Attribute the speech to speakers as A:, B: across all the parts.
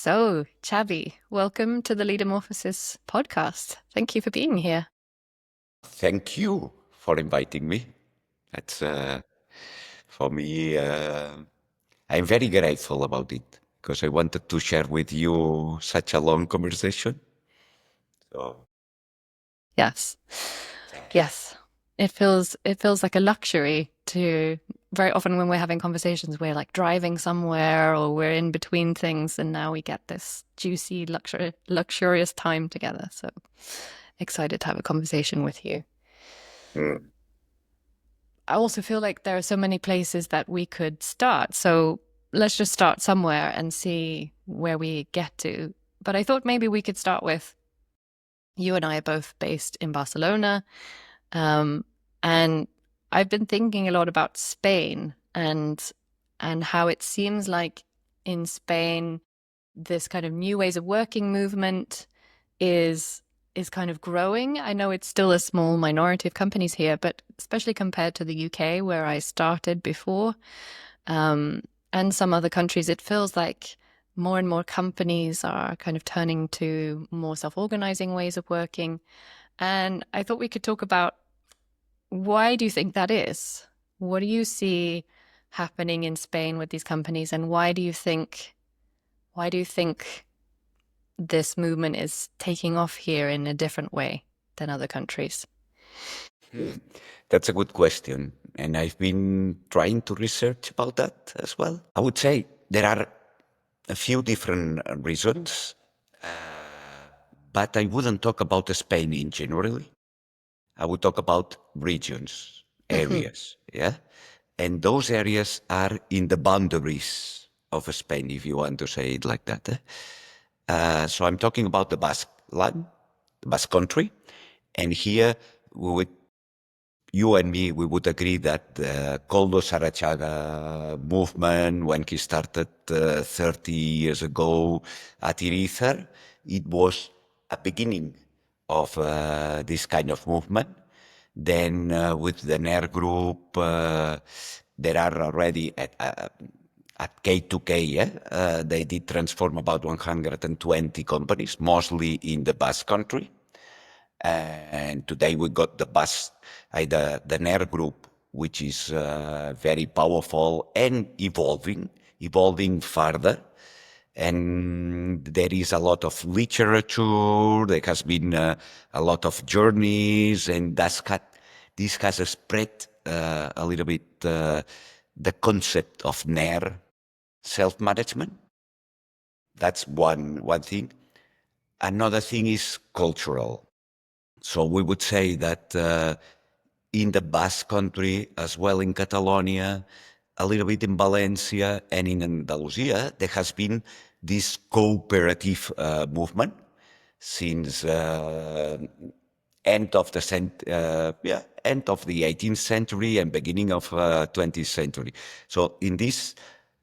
A: So, Xavi, welcome to the Leadermorphosis podcast. Thank you for being here.
B: Thank you for inviting me. That's for me. I'm very grateful about it because I wanted to share with you such a long conversation. So
A: Yes.
B: thank you.
A: Yes. It feels like a luxury to very often when we're having conversations, we're like driving somewhere or we're in between things, and now we get this juicy, luxurious time together. So excited to have a conversation with you.
B: Mm.
A: I also feel like there are so many places that we could start. So let's just start somewhere and see where we get to. But I thought maybe we could start with you and I are both based in Barcelona. Um, and I've been thinking a lot about Spain and how it seems like in Spain, this kind of new ways of working movement is is kind of growing. I know it's still a small minority of companies here, but especially compared to the UK where I started before, um, and some other countries, it feels like more and more companies are kind of turning to more self-organizing ways of working. And I thought we could talk about why do you think that is? What do you see happening in Spain with these companies, and why do you think this movement is taking off here in a different way than other countries?
B: Hmm. That's a good question, and I've been trying to research about that as well. I would say there are a few different reasons, but I wouldn't talk about Spain in general. I would talk about regions,
A: Mhm.
B: areas, yeah? And those areas are in the boundaries of Spain, if you want to say it like that. So I'm talking about the Basque land, the Basque country. And here, you and me, we would agree that the Koldo Sarachaga movement, when he started 30 years ago at Irizar, it was a beginning of this kind of movement. Then with the NER group, there are already at K2K, yeah, they did transform about 120 companies, mostly in the Basque country. And today we got the NER group, which is very powerful and evolving further. And there is a lot of literature. There has been a lot of journeys, and this has spread a little bit the concept of NER self-management. That's one thing. Another thing is cultural. So we would say that in the Basque country, as well in Catalonia, a little bit in Valencia and in Andalusia, there has been this cooperative movement since end of the 18th century and beginning of 20th century. So in these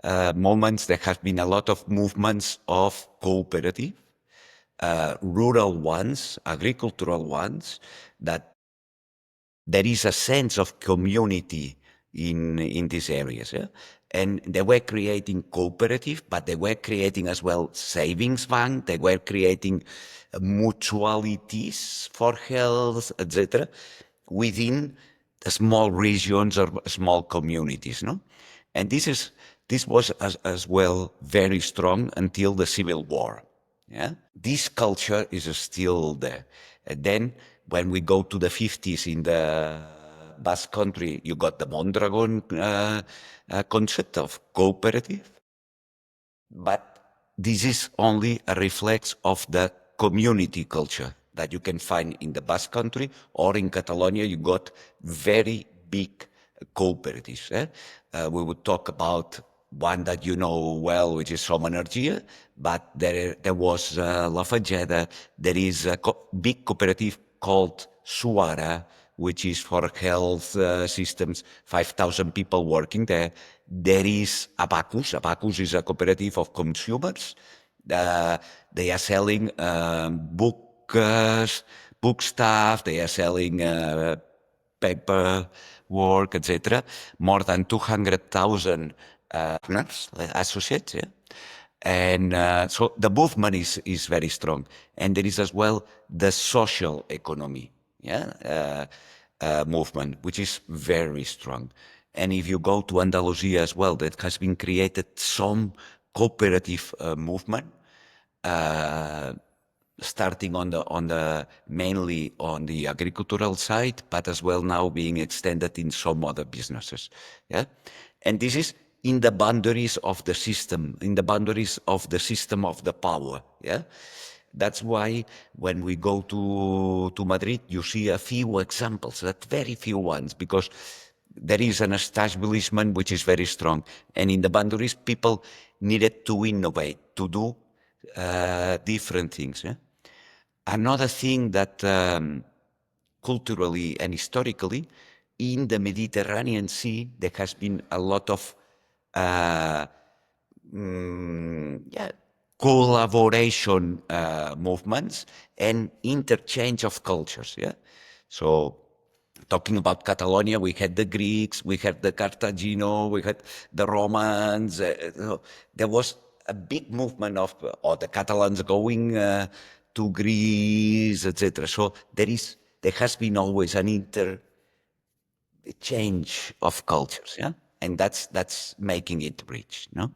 B: moments, there have been a lot of movements of cooperative, rural ones, agricultural ones, that there is a sense of community in these areas. Yeah? And they were creating cooperative, but they were creating as well savings bank. They were creating mutualities for health, etc., within the small regions or small communities. No, and this was as well very strong until the Civil War. Yeah, this culture is still there. And then when we go to the 50s in the Basque country, you got the Mondragon concept of cooperative. But this is only a reflex of the community culture that you can find in the Basque country, or in Catalonia. You got very big cooperatives. We would talk about one that you know well, which is from Energia, but there was Lafayette. There is a big cooperative called Suara, which is for health systems, 5,000 people working there. There is Abacus. Abacus is a cooperative of consumers. They are selling book stuff. They are selling paper work, etc. More than 200,000 associates. Yeah? And so the movement is very strong. And there is as well the social economy, movement, which is very strong. And if you go to Andalusia as well, that has been created some cooperative movement, starting on the mainly on the agricultural side, but as well now being extended in some other businesses. Yeah, and this is in the boundaries of the system, in the boundaries of the system of the power. Yeah. That's why when we go to Madrid, you see a few examples, that very few ones, because there is an establishment which is very strong. And in the boundaries, people needed to innovate, to do different things. Yeah? Another thing that culturally and historically, in the Mediterranean Sea, there has been a lot of uh, collaboration movements and interchange of cultures. Yeah, so talking about Catalonia, we had the Greeks, we had the Carthagino, we had the Romans. There was a big movement of the Catalans going to Greece, etc. So there has been always an change of cultures, yeah, and that's making it rich, no.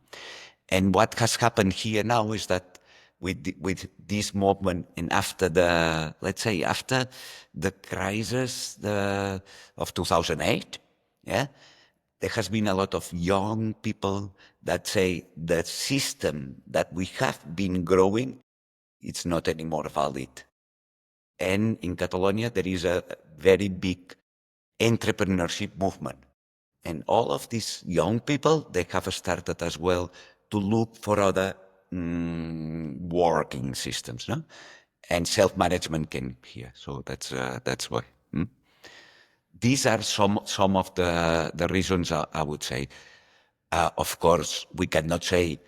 B: And what has happened here now is that with this movement, and after the, let's say, after the crisis of 2008, yeah, there has been a lot of young people that say the system that we have been growing, it's not anymore valid. And in Catalonia, there is a very big entrepreneurship movement. And all of these young people, they have started as well to look for other working systems, no? And self-management came here. So that's why. These are some of the reasons I would say. Of course, we cannot say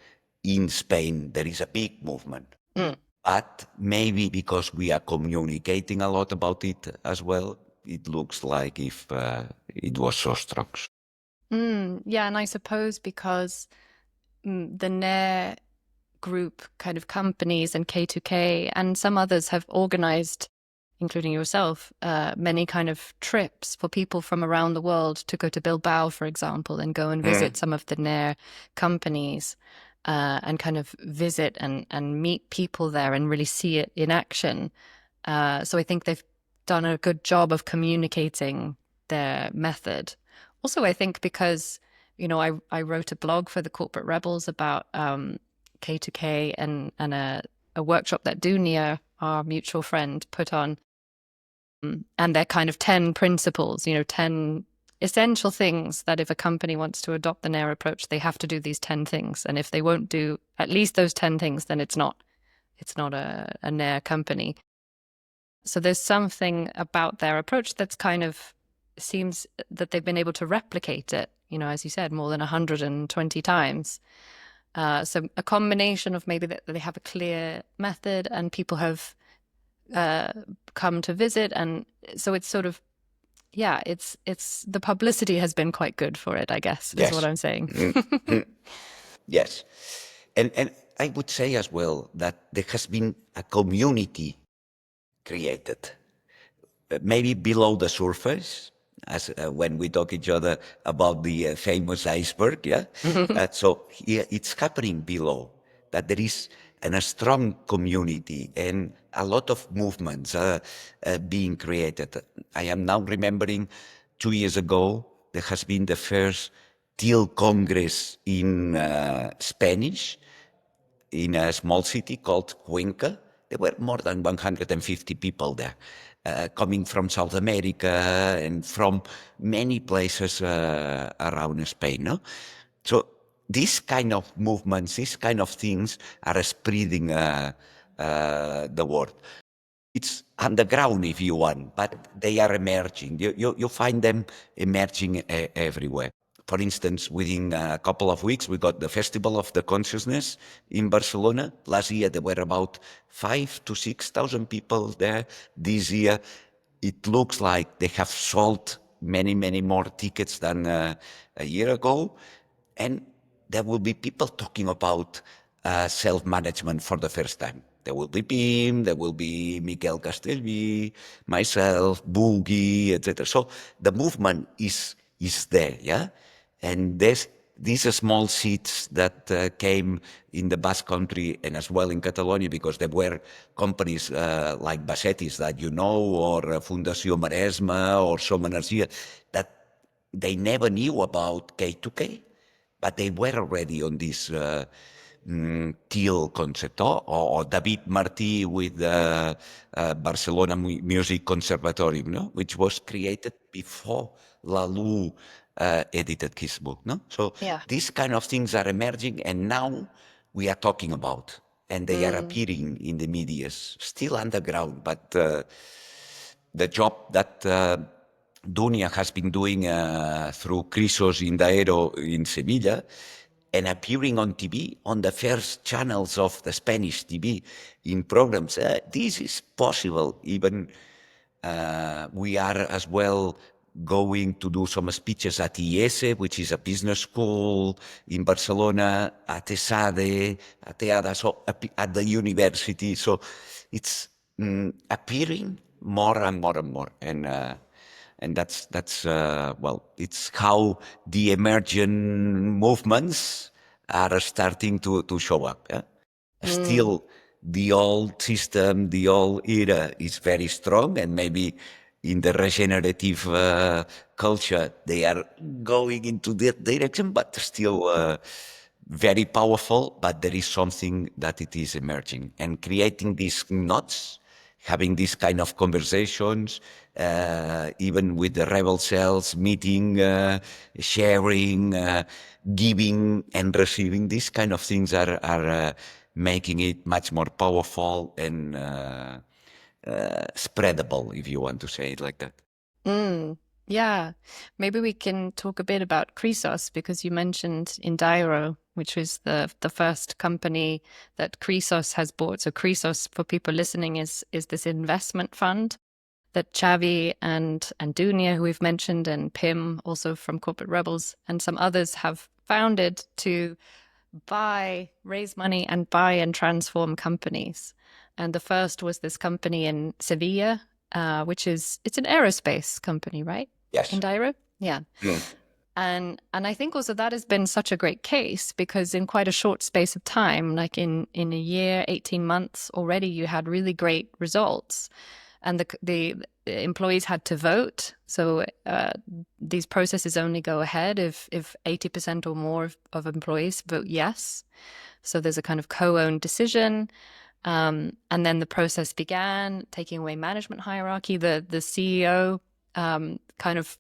B: in Spain there is a big movement. But maybe because we are communicating a lot about it as well, it looks like if it was so strong.
A: Yeah, and I suppose because the NER group kind of companies and K2K and some others have organized, including yourself, many kind of trips for people from around the world to go to Bilbao, for example, and go and visit some of the NER companies and kind of visit and meet people there and really see it in action. So I think they've done a good job of communicating their method. Also, I think because, I wrote a blog for the Corporate Rebels about K2K and a workshop that Dunia, our mutual friend, put on, and their kind of 10 principles, 10 essential things that if a company wants to adopt the NER approach, they have to do these 10 things. And if they won't do at least those 10 things, then it's not a NER company. So there's something about their approach that's kind of seems that they've been able to replicate it, as you said, more than 120 times. So a combination of maybe that they have a clear method and people have come to visit. And so it's sort of, it's the publicity has been quite good for it, I guess, is what I'm saying.
B: Yes. And I would say as well that there has been a community created, maybe below the surface, as when we talk each other about the famous iceberg, yeah. So here it's happening below, that there is a strong community and a lot of movements being created. I am now remembering 2 years ago there has been the first Teal Congress in Spanish, in a small city called Cuenca. There were more than 150 people there, coming from South America and from many places around Spain. No? So these kind of movements, these kind of things are spreading the word. It's underground if you want, but they are emerging. You find them emerging everywhere. For instance, within a couple of weeks, we got the Festival of the Consciousness in Barcelona. Last year, there were about 5,000 to 6,000 people there. This year, it looks like they have sold many, many more tickets than a year ago. And there will be people talking about self-management for the first time. There will be Pim, there will be Miquel Castellví, myself, Boogie, etc. So the movement is there, yeah? And these are small seeds that came in the Basque Country and as well in Catalonia, because there were companies like Basetis that you know, or Fundació Maresma, or Som Energia, that they never knew about K2K, but they were already on this teal concept, or David Martí with the Barcelona Music Conservatorium, no? Which was created before Lalou edited his book. No? So
A: Yeah.
B: these kind of things are emerging, and now we are talking about, and they are appearing in the media, still underground, but the job that Dunia has been doing through Krisos in Daero in Sevilla, and appearing on TV, on the first channels of the Spanish TV in programs. This is possible. Even we are as well going to do some speeches at IESE, which is a business school in Barcelona, at ESADE, at EADA, so at the university. So it's appearing more and more and more. And that's well, it's how the emerging movements are starting to show up. Yeah? Still, the old system, the old era is very strong, and maybe in the regenerative culture they are going into that direction, but still very powerful. But there is something that it is emerging and creating these knots, having these kind of conversations, even with the rebel cells, meeting, sharing, giving and receiving. These kind of things are making it much more powerful and spreadable, if you want to say it like that.
A: Yeah, maybe we can talk a bit about Krisos, because you mentioned Indairo, which was the first company that Krisos has bought. So Krisos, for people listening, is this investment fund that Xavi and Dunia, who we've mentioned, and Pim, also from Corporate Rebels, and some others have founded to raise money and buy and transform companies. And the first was this company in Sevilla, which it's an aerospace company, right?
B: Yes.
A: Indairo? Yeah. And I think also that has been such a great case, because in quite a short space of time, like in a year, 18 months already, you had really great results. And the employees had to vote. So these processes only go ahead if 80% or more of employees vote yes. So there's a kind of co-owned decision. And then the process began, taking away management hierarchy. The CEO kind of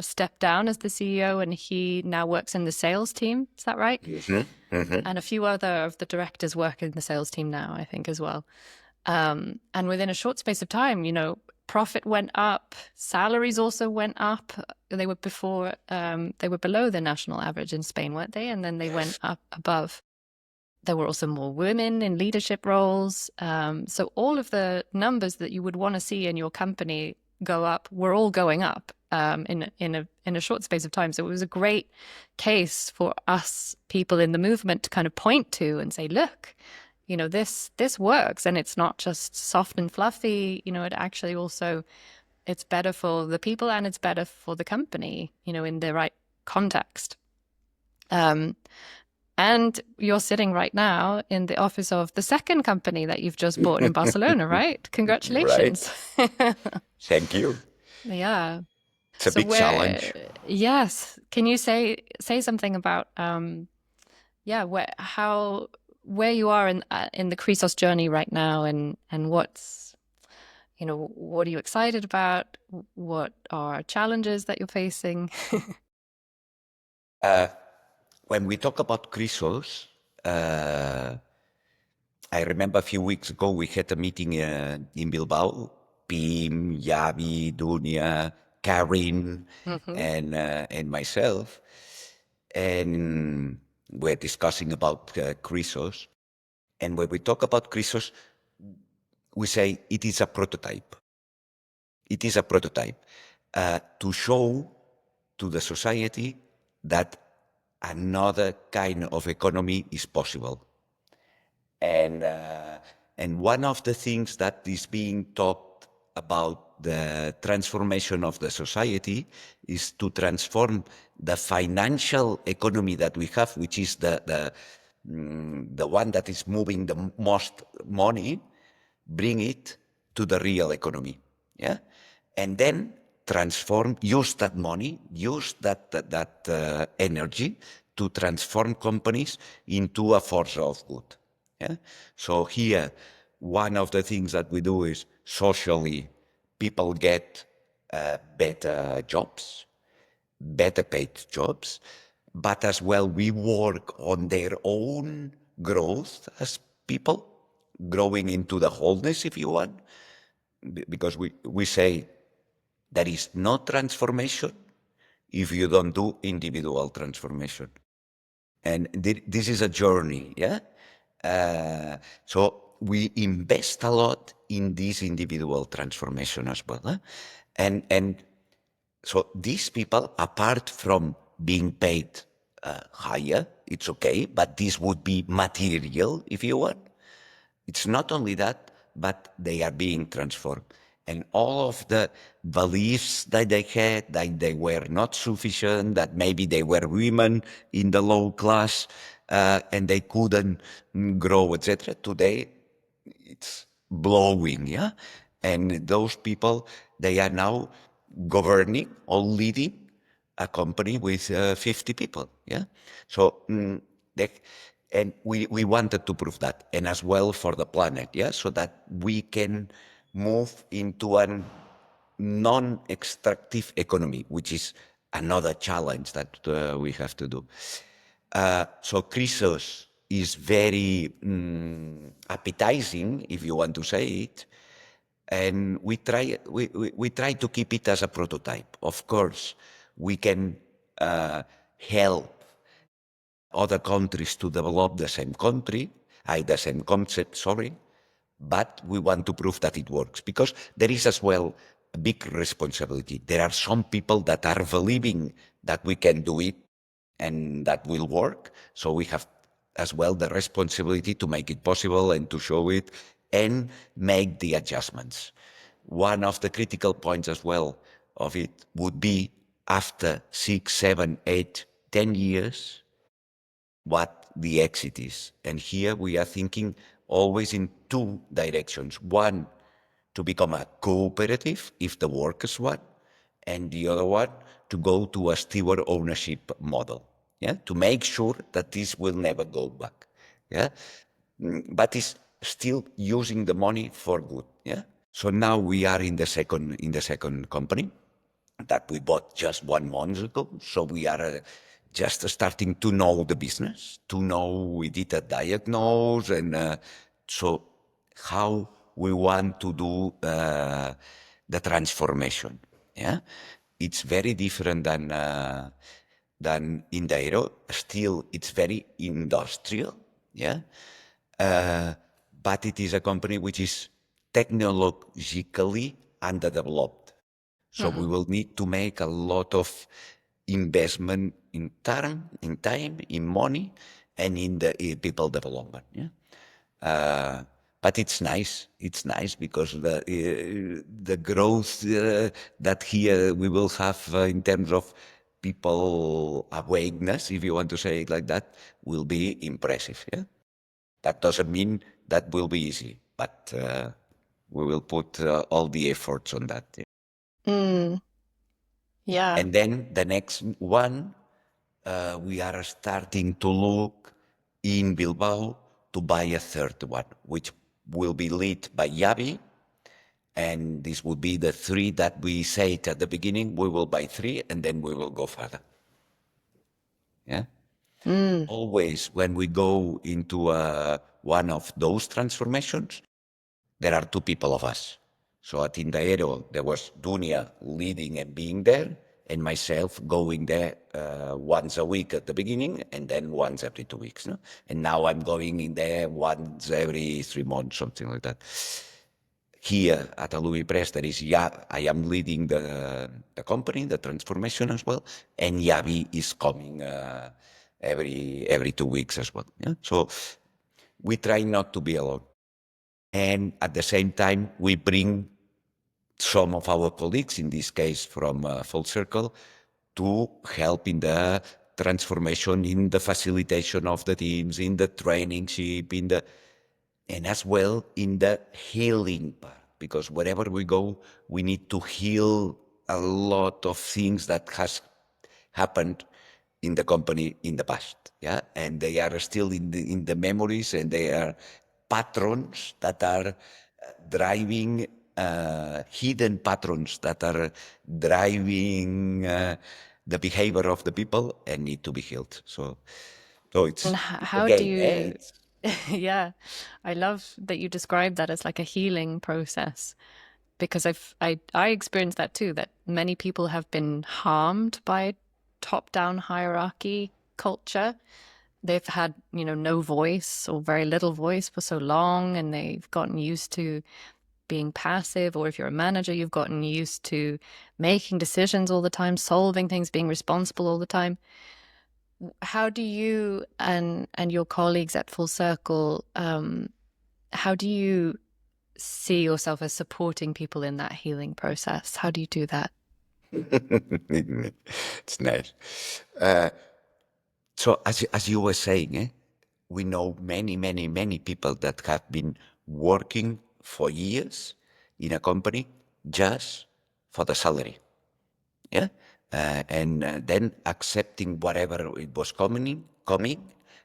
A: stepped down as the CEO, and he now works in the sales team. Is that right? And a few other of the directors work in the sales team now, I think, as well. And within a short space of time, profit went up, salaries also went up. They were below the national average in Spain, weren't they? And then they went up above. There were also more women in leadership roles. So all of the numbers that you would want to see in your company go up were all going up in a short space of time. So it was a great case for us people in the movement to kind of point to and say, look, this works, and it's not just soft and fluffy. It actually also, it's better for the people and it's better for the company, in the right context. And you're sitting right now in the office of the second company that you've just bought in Barcelona, right? Congratulations.
B: Right. Thank you.
A: Yeah.
B: It's a big challenge.
A: Yes. Can you say something about where you are in the Krisos journey right now, and what's what are you excited about? What are challenges that you're facing?
B: When we talk about Krisos, I remember a few weeks ago we had a meeting in Bilbao. Pim, Xavi, Dunia, Karin, and myself, and we're discussing about Krisos. And when we talk about Krisos, we say it is a prototype. It is a prototype to show to the society that another kind of economy is possible. And one of the things that is being talked about the transformation of the society is to transform the financial economy that we have, which is the one that is moving the most money, bring it to the real economy, yeah, and then use that money, use that energy to transform companies into a force of good. Yeah. So here, one of the things that we do is socially, people get better jobs, better paid jobs, but as well we work on their own growth as people, growing into the wholeness, if you want, because we say there is no transformation if you don't do individual transformation. And this is a journey, yeah? So we invest a lot in this individual transformation as well. And so these people, apart from being paid higher, it's okay, but this would be material, if you want. It's not only that, but they are being transformed. And all of the beliefs that they had, that they were not sufficient, that maybe they were women in the low class and they couldn't grow, etc. Today, it's blowing, yeah? And those people, they are now governing or leading a company with 50 people, yeah? So and we wanted to prove that, and as well for the planet, yeah, so that we can move into a non-extractive economy, which is another challenge that we have to do. So Krisos is very appetizing, if you want to say it, and we try to keep it as a prototype. Of course, we can help other countries to develop the same the same concept, sorry, but we want to prove that it works, because there is as well a big responsibility. There are some people that are believing that we can do it and that will work, so we have as well the responsibility to make it possible and to show it and make the adjustments. One of the critical points as well of it would be after 6, 7, 8, 10 years, what the exit is. And here we are thinking always in two directions. One, to become a cooperative if the workers want, and the other one, to go to a steward ownership model, yeah, to make sure that this will never go back, yeah, but it's still using the money for good, yeah. So now we are in the second company that we bought just 1 month ago. So we are just starting to know the business, to know we did a diagnose, and so how we want to do the transformation. Yeah, it's very different than in the aero. Still, it's very industrial. Yeah, but it is a company which is technologically underdeveloped. So we will need to make a lot of investment in time, in money, and in the people development. Yeah. But it's nice. It's nice because the growth that here we will have in terms of people awakeness, if you want to say it like that, will be impressive. Yeah. That doesn't mean that will be easy, but we will put all the efforts on that. Yeah.
A: Yeah.
B: And then the next one, we are starting to look in Bilbao to buy a third one, which will be led by Xavi. And this would be the three that we said at the beginning. We will buy three and then we will go further. Yeah. Always when we go into one of those transformations, there are two people of us. So at Indaero, there was Dunia leading and being there, and myself going there once a week at the beginning, and then once every 2 weeks. No? And now I'm going in there once every 3 months, something like that. Here at Alui Press, there is I am leading the company, the transformation as well, and Xavi is coming every 2 weeks as well. Yeah? So we try not to be alone. And at the same time, we bring some of our colleagues, in this case from Full Circle, to help in the transformation, in the facilitation of the teams, in the trainingship, and as well in the healing part. Because wherever we go, we need to heal a lot of things that has happened in the company in the past, yeah, and they are still in the memories, and they are patrons that are driving hidden patrons that are driving the behavior of the people and need to be healed. So
A: And
B: it's a
A: how do
B: game, eh?
A: you, yeah, I love that you describe that as like a healing process because I experienced that too, that many people have been harmed by top-down hierarchy culture. They've had, no voice or very little voice for so long, and they've gotten used to being passive, or if you're a manager, you've gotten used to making decisions all the time, solving things, being responsible all the time. How do you and your colleagues at Full Circle, how do you see yourself as supporting people in that healing process? How do you do that?
B: It's nice. So as you were saying, we know many, many, many people that have been working for years in a company just for the salary. Yeah, and then accepting whatever it was coming,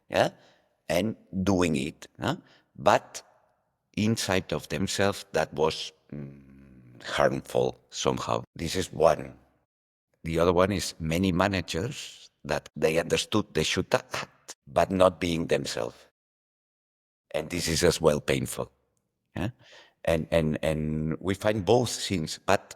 B: yeah, and doing it. But inside of themselves, that was harmful somehow. This is one. The other one is many managers that they understood they should act, but not being themselves, and this is as well painful. Yeah, and we find both things, but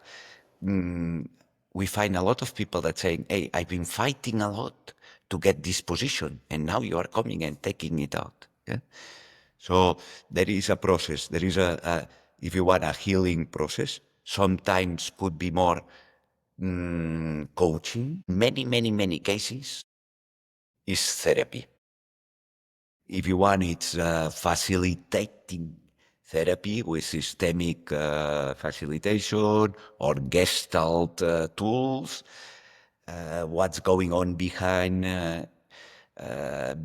B: we find a lot of people that saying, "Hey, I've been fighting a lot to get this position, and now you are coming and taking it out." Yeah? So there is a process. There is if you want, a healing process. Sometimes could be more coaching. Many, many, many cases is therapy. If you want, it's facilitating therapy with systemic facilitation or gestalt tools. What's going on behind,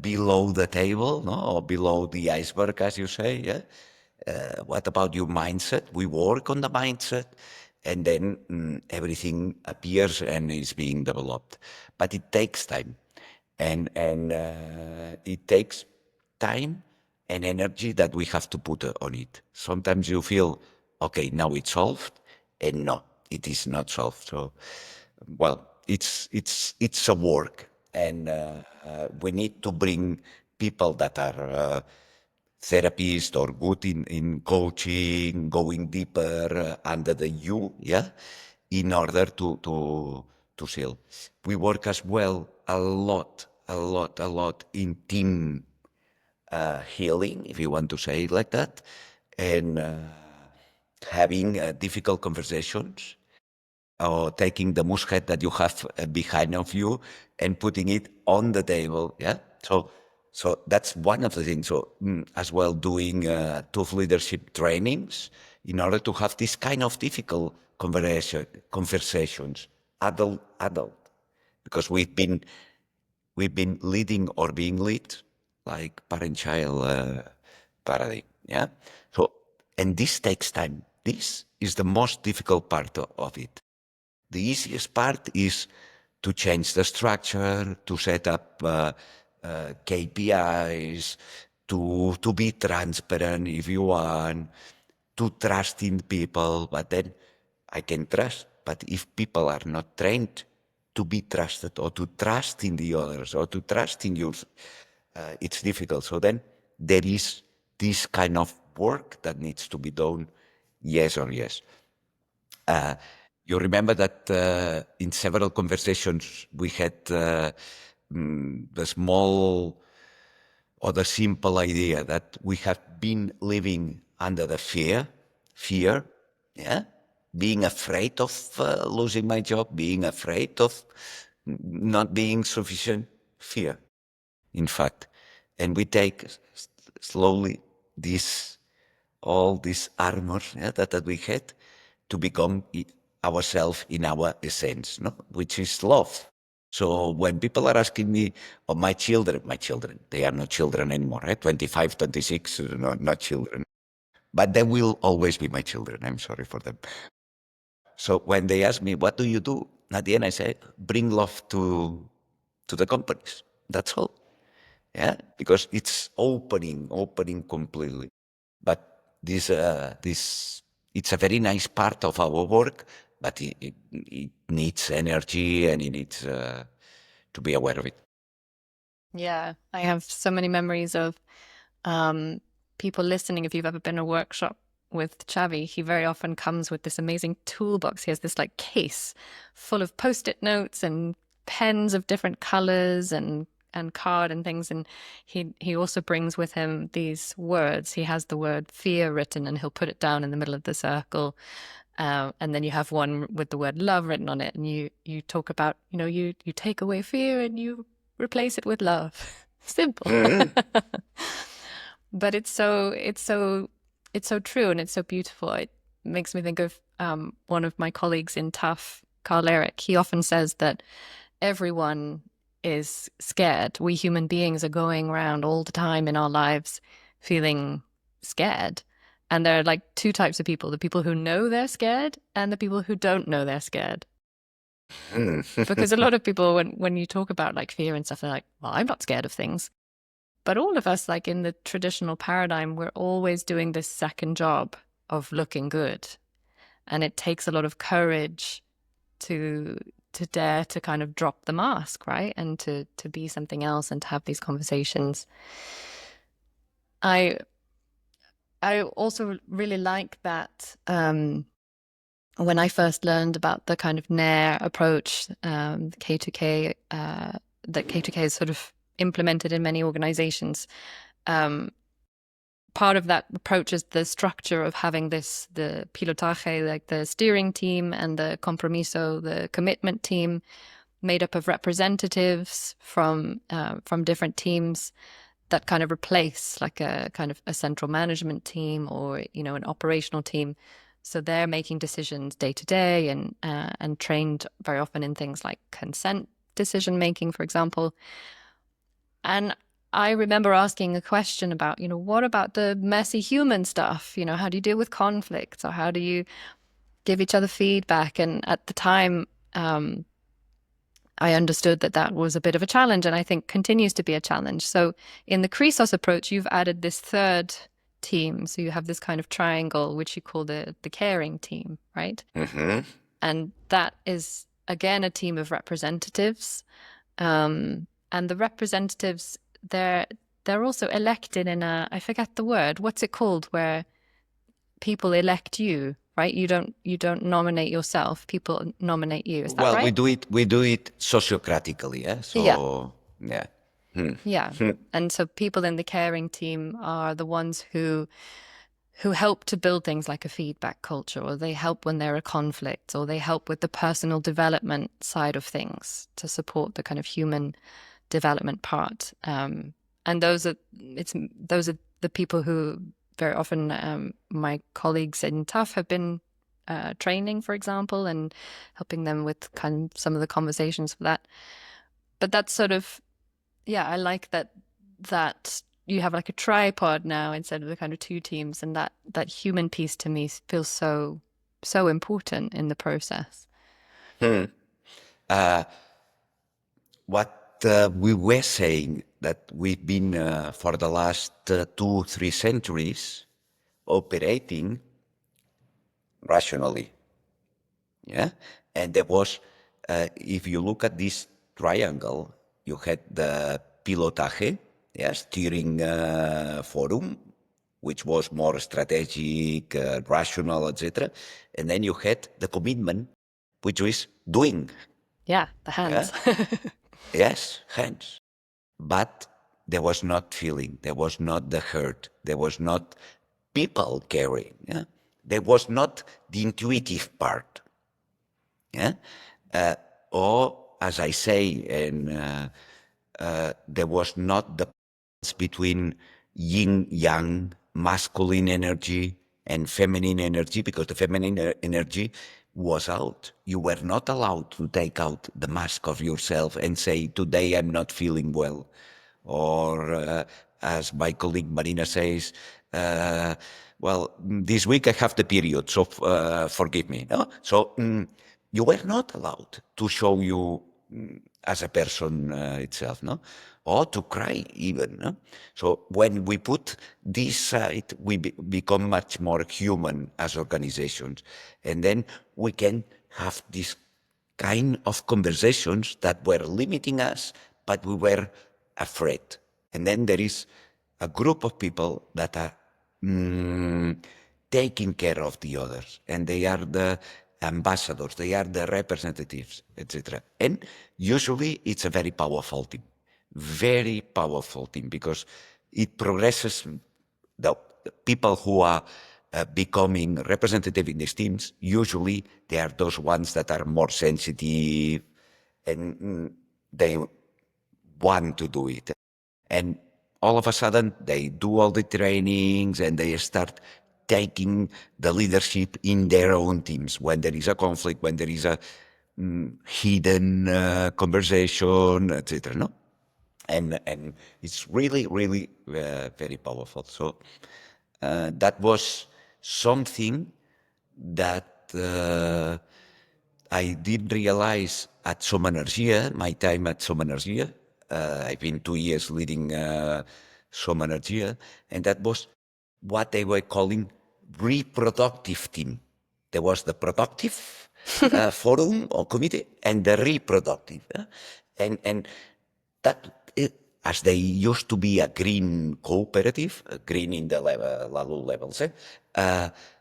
B: below the table, no, or below the iceberg, as you say. Yeah. What about your mindset? We work on the mindset, and then everything appears and is being developed. But it takes time, and it takes time and energy that we have to put on it. Sometimes you feel, okay, now it's solved, and no, it is not solved. So, well, it's a work, and we need to bring people that are therapists or good in coaching, going deeper under the you, yeah, in order to seal. We work as well a lot in team healing, if you want to say it like that, and having difficult conversations, or taking the mushhead that you have behind of you and putting it on the table. Yeah. So that's one of the things. So as well, doing tough leadership trainings in order to have this kind of difficult conversations, adult, because we've been leading or being led like parent-child paradigm. Yeah. So, and this takes time. This is the most difficult part of it. The easiest part is to change the structure, to set up KPIs, to be transparent if you want, to trust in people. But then I can trust. But if people are not trained to be trusted, or to trust in the others, or to trust in you, it's difficult. So then there is this kind of work that needs to be done, yes or yes. You remember that in several conversations we had the small or the simple idea that we have been living under the fear, yeah, being afraid of losing my job, being afraid of not being sufficient, fear, in fact. And we take slowly all this armor, yeah, that we had to become ourselves in our essence, no? Which is love. So when people are asking me, oh, my children, they are not children anymore, right? 25, 26, not children. But they will always be my children. I'm sorry for them. So when they ask me, what do you do? At the end, I say, bring love to the companies. That's all. Yeah, because it's opening completely. But it's a very nice part of our work, but it needs energy and it needs to be aware of it.
A: Yeah, I have so many memories of people listening. If you've ever been to a workshop with Xavi, he very often comes with this amazing toolbox. He has this like case full of post-it notes and pens of different colors and card and things. And he also brings with him these words. He has the word fear written and he'll put it down in the middle of the circle. And then you have one with the word love written on it. And you talk about, you take away fear and you replace it with love. Simple. But it's so true and it's so beautiful. It makes me think of one of my colleagues in TUF, Carl Eric. He often says that everyone is scared. We human beings are going around all the time in our lives feeling scared. And there are like two types of people, the people who know they're scared and the people who don't know they're scared. Because a lot of people, when you talk about like fear and stuff, they're like, well, I'm not scared of things. But all of us, like in the traditional paradigm, we're always doing this second job of looking good. And it takes a lot of courage to dare to kind of drop the mask, right? And to be something else and to have these conversations. I also really like that when I first learned about the kind of NAIR approach, the K2K, that K2K is sort of implemented in many organizations. Part of that approach is the structure of having the pilotaje, like the steering team, and the compromiso, the commitment team, made up of representatives from different teams that kind of replace like a kind of a central management team or an operational team. So they're making decisions day to day and trained very often in things like consent decision making, for example. And I remember asking a question about, what about the messy human stuff? How do you deal with conflicts, or how do you give each other feedback? And at the time, I understood that was a bit of a challenge, and I think continues to be a challenge. So in the Krisos approach, you've added this third team. So you have this kind of triangle, which you call the caring team, right?
B: Mm-hmm.
A: And that is, again, a team of representatives. And the representatives, they're also elected in I forget the word. What's it called? Where people elect you, right? You don't nominate yourself. People nominate you. Is that
B: Well,
A: right?
B: we do it sociocratically, yeah.
A: Yeah.
B: So yeah.
A: Yeah. And so people in the caring team are the ones who help to build things like a feedback culture, or they help when there are conflicts, or they help with the personal development side of things to support the kind of human development part. And those are the people who very often my colleagues in TUF have been training, for example, and helping them with kind of some of the conversations for that. But that's sort of, yeah, I like that you have like a tripod now instead of the kind of two teams, and that human piece to me feels so important in the process.
B: What we were saying that we've been for the last 2-3 centuries operating rationally, yeah, and there was, if you look at this triangle, you had the pilotaje, yeah, steering forum, which was more strategic, rational, etc., and then you had the commitment, which was doing,
A: Yeah, the
B: yeah,
A: hands.
B: yes, hands. But there was not feeling, there was not the hurt, there was not people caring, yeah? There was not the intuitive part. Yeah? Or, as I say, and there was not the balance between yin yang, masculine energy and feminine energy, because the feminine energy was out. You were not allowed to take out the mask of yourself and say, today I'm not feeling well. Or as my colleague Marina says, well, this week I have the period, so forgive me. No? So you were not allowed to show you as a person itself, no? Or to cry even. No? So when we put this side, we become much more human as organizations. And then we can have this kind of conversations that were limiting us, but we were afraid. And then there is a group of people that are taking care of the others, and they are the ambassadors, they are the representatives, etc. And usually it's a very powerful team, because it progresses. The people who are becoming representative in these teams, usually they are those ones that are more sensitive, and they want to do it. And all of a sudden, they do all the trainings and they start taking the leadership in their own teams when there is a conflict, when there is a hidden conversation, etc. No, and it's really very powerful. So that was something that I did realize at Somenergia, my time at Somenergia. I've been 2 years leading Somenergia, and that was what they were calling reproductive team. There was the productive forum or committee and the reproductive. And that, as they used to be a green cooperative, green in the level, LALU levels.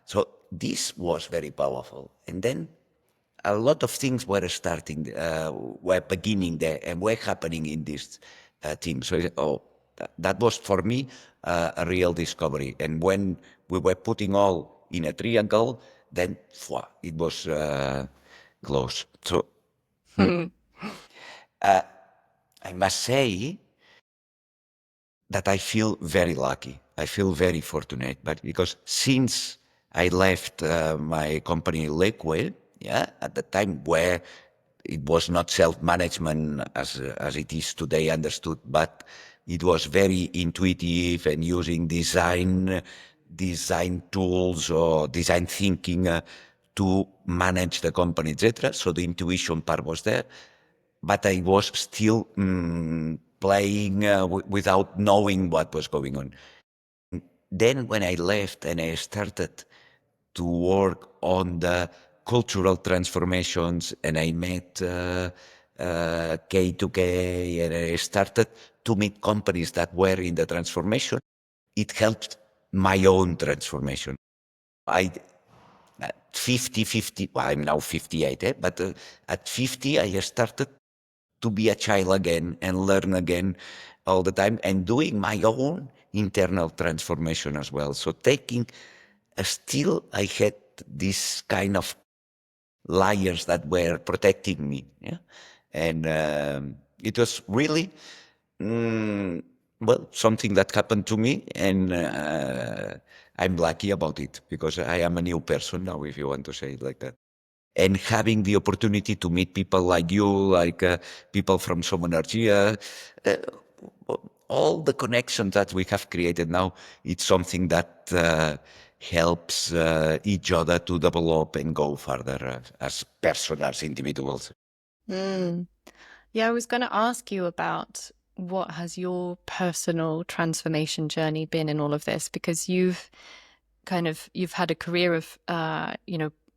B: So this was very powerful. And then a lot of things were starting, were beginning there and were happening in this team. So, that was for me a real discovery. And when we were putting all in a triangle, then it was close. So I must say that I feel very lucky. I feel very fortunate, but because since I left my company Lakewell, at the time where it was not self-management as it is today understood, but it was very intuitive and using design tools or design thinking to manage the company, etc. So the intuition part was there, but I was still playing without knowing what was going on. Then when I left and I started to work on the cultural transformations, and I met K2K, and I started to meet companies that were in the transformation, it helped my own transformation. I at 50, well, I'm now 58, but at 50, I started to be a child again and learn again all the time, and doing my own internal transformation as well. So taking, still I had this kind of layers that were protecting me. Yeah? And it was really, well, something that happened to me, and I'm lucky about it, because I am a new person now, if you want to say it like that. And having the opportunity to meet people like you, like people from Somonergia, all the connections that we have created now, it's something that helps each other to develop and go further as persons, as individuals.
A: Mm. Yeah, I was going to ask you about what has your personal transformation journey been in all of this, because you've had a career of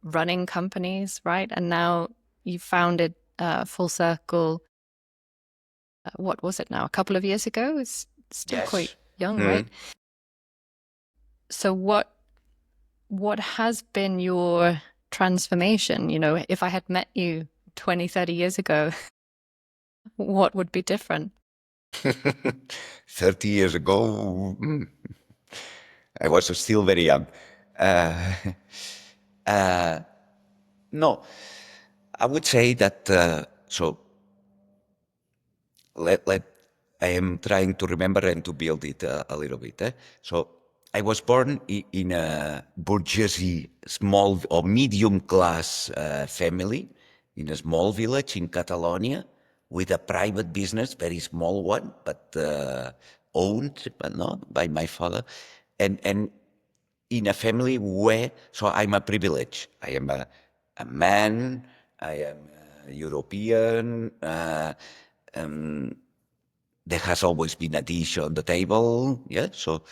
A: running companies, right? And now you've founded Full Circle. What was it now? A couple of years ago? It's still quite
B: Yes.
A: young, right? So what has been your transformation? You know, if I had met you 20, 30 years ago, what would be different?
B: 30 years ago, I was still very young. Uh, no, I would say that, so let I am trying to remember and to build it a little bit. So I was born in a bourgeoisie, small or medium class family in a small village in Catalonia with a private business, very small one, but owned but not by my father. And in a family where, so I'm a privilege. I am a man, I am a European, there has always been a dish on the table, yeah. So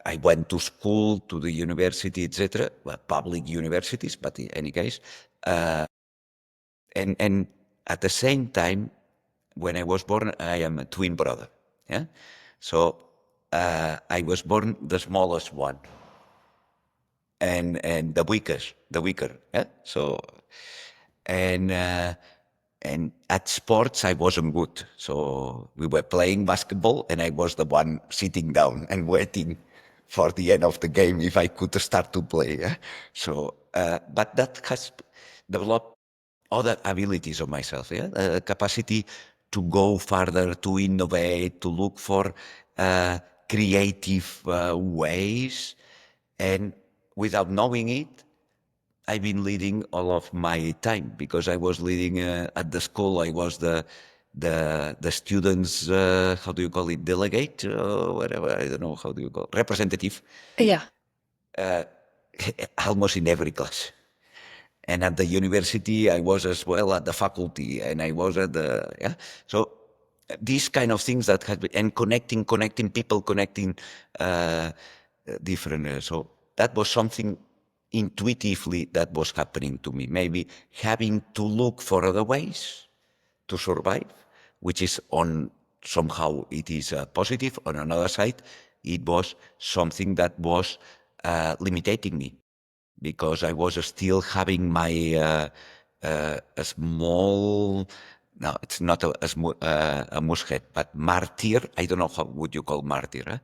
B: I went to school, to the university, etc. Well, public universities, but in any case, and at the same time, when I was born, I am a twin brother, yeah. So I was born the smallest one, and the weaker, yeah. So and at sports, I wasn't good. So we were playing basketball, and I was the one sitting down and waiting for the end of the game if I could start to play. Yeah? So, but that has developed other abilities of myself. Yeah, capacity to go further, to innovate, to look for creative ways, and without knowing it, I've been leading all of my time because I was leading at the school. I was the students. How do you call it? Delegate, whatever. I don't know how do you call it? Representative.
A: Yeah.
B: Almost in every class. And at the university, I was as well at the faculty, and I was at the yeah. So these kind of things that have been, and connecting people, connecting different. So that was something intuitively that was happening to me. Maybe having to look for other ways to survive, which is on somehow it is positive. On another side, it was something that was limiting me because I was still having my a small. No, it's not a musket, but martyr. I don't know how would you call martyr.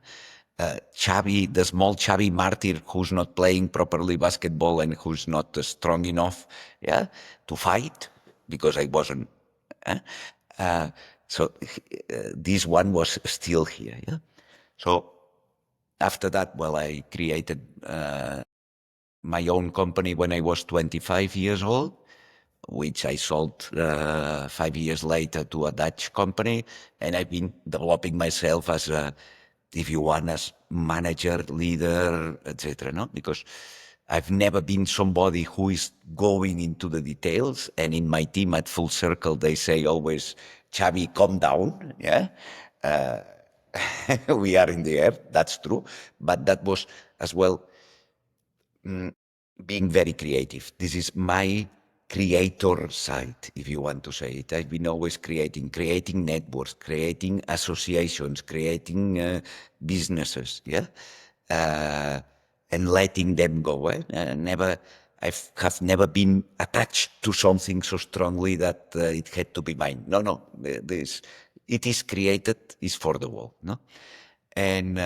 B: Xavi, the small Xavi martyr who's not playing properly basketball and who's not strong enough, yeah, to fight because I wasn't. Eh? So this one was still here. Yeah. So after that, well, I created my own company when I was 25 years old, which I sold 5 years later to a Dutch company. And I've been developing myself as a, if you want, as manager, leader, etc. No, because I've never been somebody who is going into the details. And in my team at Full Circle, they say always, "Xavi, calm down." Yeah. We are in the air. That's true. But that was as well being very creative. This is my creator side, if you want to say it. I've been always creating networks, creating associations, creating businesses, yeah, and letting them go. Have never been attached to something so strongly that it had to be mine. No. This it is created is for the world, no, and.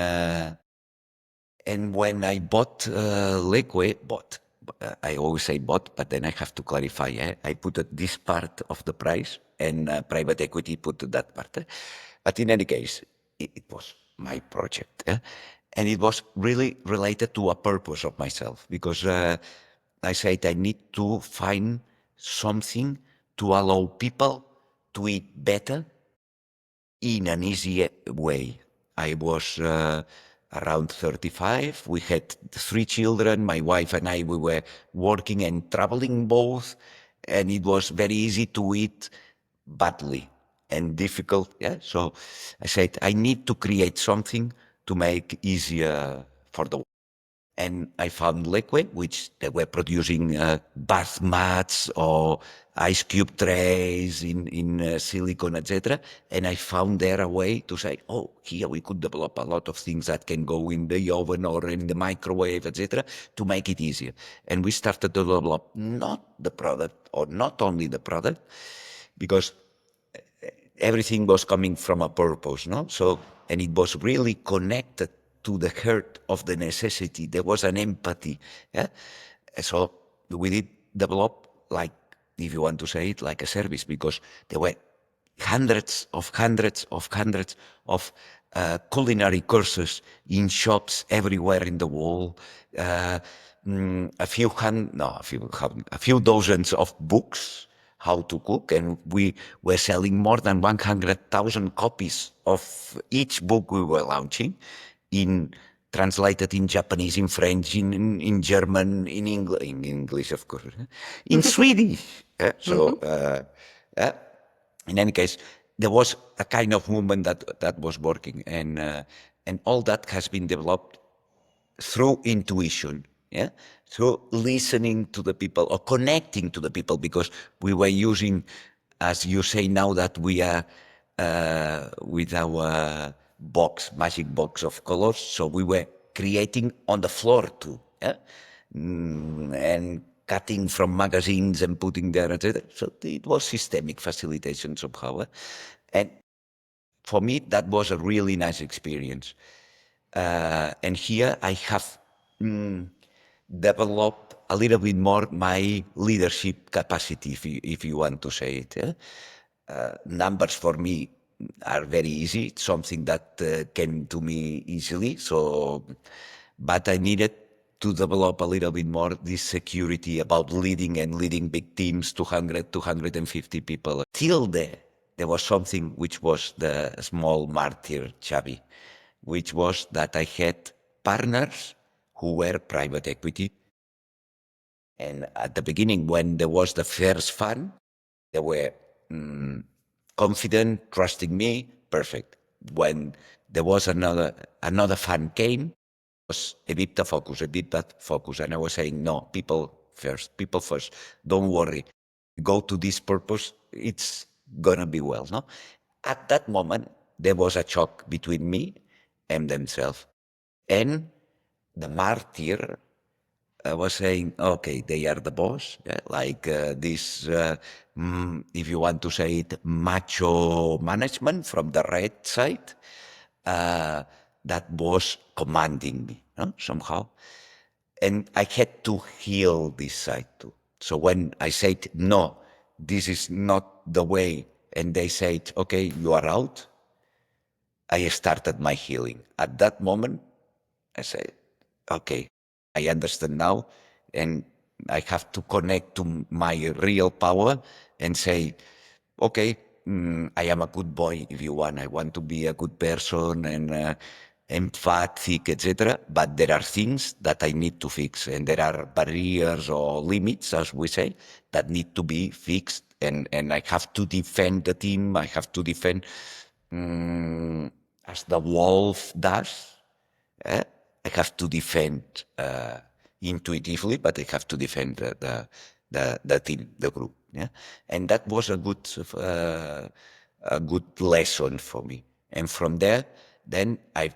B: And when I bought Liquid, I always say bought, but then I have to clarify. I put this part of the price, and private equity put that part. But in any case, it was my project, and it was really related to a purpose of myself because I said I need to find something to allow people to eat better in an easy way. I was around 35. We had 3 children. My wife and I, we were working and traveling both. And it was very easy to eat badly and difficult. Yeah. So I said, I need to create something to make easier for the and I found Liquid, which they were producing bath mats or ice cube trays in silicone, etc. And I found there a way to say, oh, here we could develop a lot of things that can go in the oven or in the microwave, etc., to make it easier. And we started to develop not the product or not only the product, because everything was coming from a purpose, no? So, and it was really connected to the heart of the necessity. There was an empathy, yeah? So we did develop, like, if you want to say it, like a service, because there were hundreds of culinary courses in shops everywhere in the world. A few dozens of books how to cook, and we were selling more than 100,000 copies of each book we were launching, in translated in Japanese, in French, in German, in English, of course, in Swedish. In any case, there was a kind of movement that was working, and all that has been developed through intuition, yeah, through listening to the people or connecting to the people, because we were using, as you say now, that we are with our magic box of colors, so we were creating on the floor too, yeah, and cutting from magazines and putting there, etc. So it was systemic facilitation somehow, and for me that was a really nice experience. And here I have developed a little bit more my leadership capacity, if you want to say it. Numbers for me are very easy. It's something that came to me easily. But I needed to develop a little bit more this security about leading big teams, 200, 250 people. Till there was something which was the small martyr, Xavi, which was that I had partners who were private equity. And at the beginning, when there was the first fund, they were confident, trusting me, perfect. When there was another fund came, was a bit that focus. And I was saying, no, people first, don't worry. Go to this purpose, it's gonna be well, no? At that moment, there was a shock between me and themselves. And the martyr was saying, okay, they are the boss, yeah? Like this, if you want to say it, macho management from the red side, that was commanding me, no? Somehow. And I had to heal this side too. So when I said, no, this is not the way, and they said, okay, you are out, I started my healing. At that moment, I said, okay, I understand now, and I have to connect to my real power and say, okay, I am a good boy if you want. I want to be a good person and empathic, etc. But there are things that I need to fix, and there are barriers or limits, as we say, that need to be fixed. And I have to defend the team. I have to defend as the wolf does. I have to defend intuitively, but I have to defend the team, the group. Yeah, and that was a good lesson for me. And from there, then I've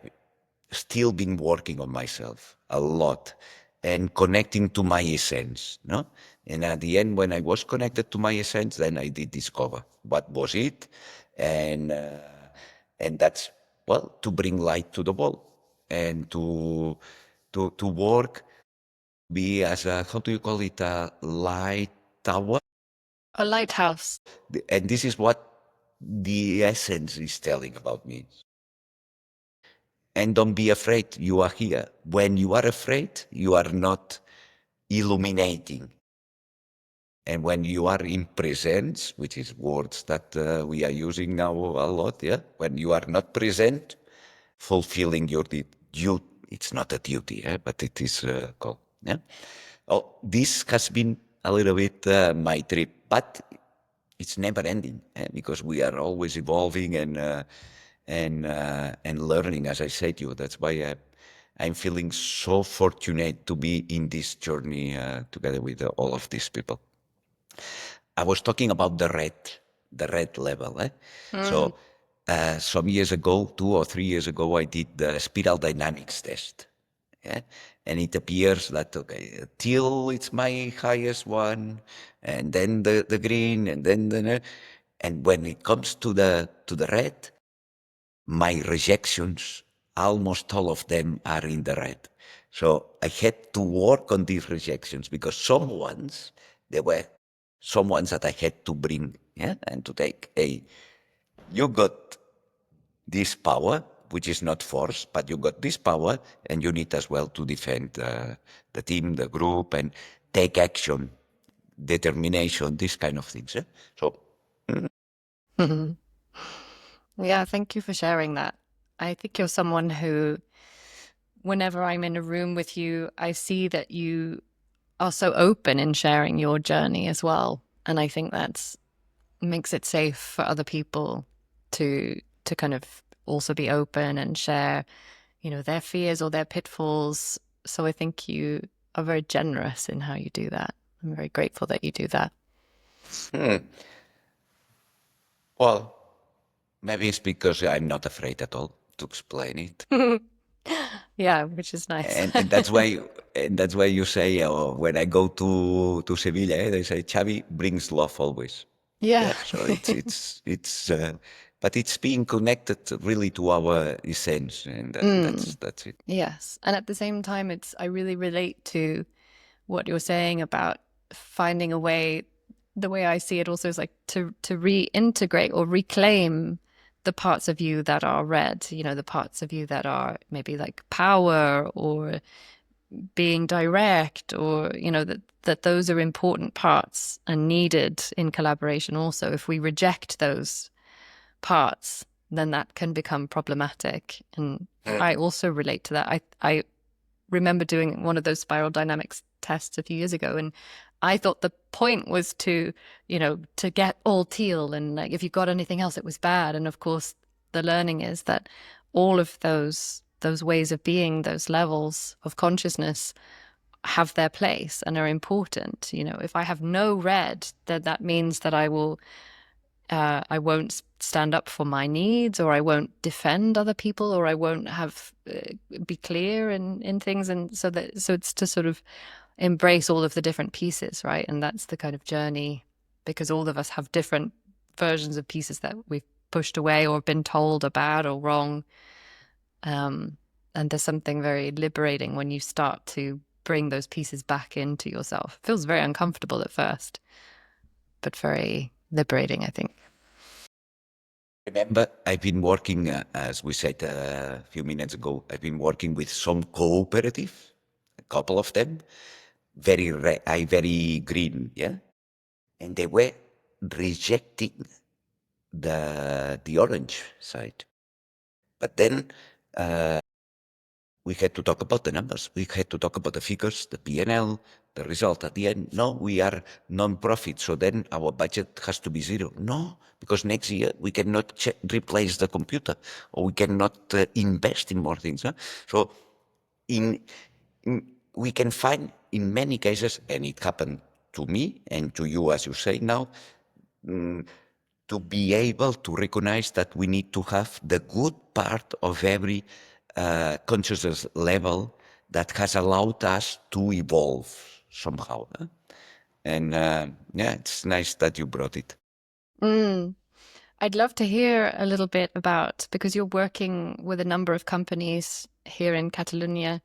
B: still been working on myself a lot and connecting to my essence. No, and at the end, when I was connected to my essence, then I did discover what was it, and uh, and that's, well, to bring light to the world and to work, be as a, how do you call it, a light tower.
A: A lighthouse.
B: And this is what the essence is telling about me. And don't be afraid, you are here. When you are afraid, you are not illuminating. And when you are in presence, which is words that we are using now a lot, yeah, when you are not present, fulfilling your duty. It's not a duty, but it is called. Yeah. Oh, this has been a little bit my trip, but it's never ending, because we are always evolving and learning. As I said to you, that's why I'm feeling so fortunate to be in this journey together with all of these people. I was talking about the red level. So some years ago, 2 or 3 years ago, I did the spiral dynamics test. Yeah? And it appears that, okay, teal, it's my highest one, and then the green, and then and when it comes to the red, my rejections, almost all of them are in the red. So I had to work on these rejections, because there were some ones that I had to bring, yeah, and to take. Hey, you got this power, which is not force, but you got this power, and you need as well to defend the team, the group, and take action, determination, these kind of things. So,
A: Yeah, thank you for sharing that. I think you're someone who, whenever I'm in a room with you, I see that you are so open in sharing your journey as well. And I think that's makes it safe for other people to kind of also be open and share, their fears or their pitfalls. So I think you are very generous in how you do that. I'm very grateful that you do that.
B: well, maybe it's because I'm not afraid at all to explain it.
A: Yeah, which is nice.
B: And that's why you say when I go to Sevilla, they say Xavi brings love always.
A: Yeah.
B: Yeah, so but it's being connected really to our essence, and that's it.
A: Yes. And at the same time, I really relate to what you're saying about finding a way. The way I see it also is like to reintegrate or reclaim the parts of you that are red, the parts of you that are maybe like power or being direct, or that those are important parts and needed in collaboration also. If we reject those parts, then that can become problematic. And I also relate to that. I remember doing one of those spiral dynamics tests a few years ago, and I thought the point was to get all teal, and like if you got anything else it was bad. And of course the learning is that all of those ways of being, those levels of consciousness, have their place and are important. If I have no red, then that means that I won't stand up for my needs, or I won't defend other people, or I won't have be clear in things. And so it's to sort of embrace all of the different pieces, right? And that's the kind of journey, because all of us have different versions of pieces that we've pushed away or been told are bad or wrong. And there's something very liberating when you start to bring those pieces back into yourself. It feels very uncomfortable at first, but very liberating, I think.
B: Remember, I've been working, as we said a few minutes ago, I've been working with some cooperatives, a couple of them, very green, yeah, and they were rejecting the orange side. But then we had to talk about the numbers. We had to talk about the figures, the P&L, the result at the end. No, we are non-profit, so then our budget has to be zero. No, because next year we cannot replace the computer, or we cannot invest in more things. Huh? So in, we can find in many cases, and it happened to me and to you, as you say now, to be able to recognize that we need to have the good part of every consciousness level that has allowed us to evolve somehow. Huh? And yeah, it's nice that you brought it.
A: Mm. I'd love to hear a little bit about, because you're working with a number of companies here in Catalonia,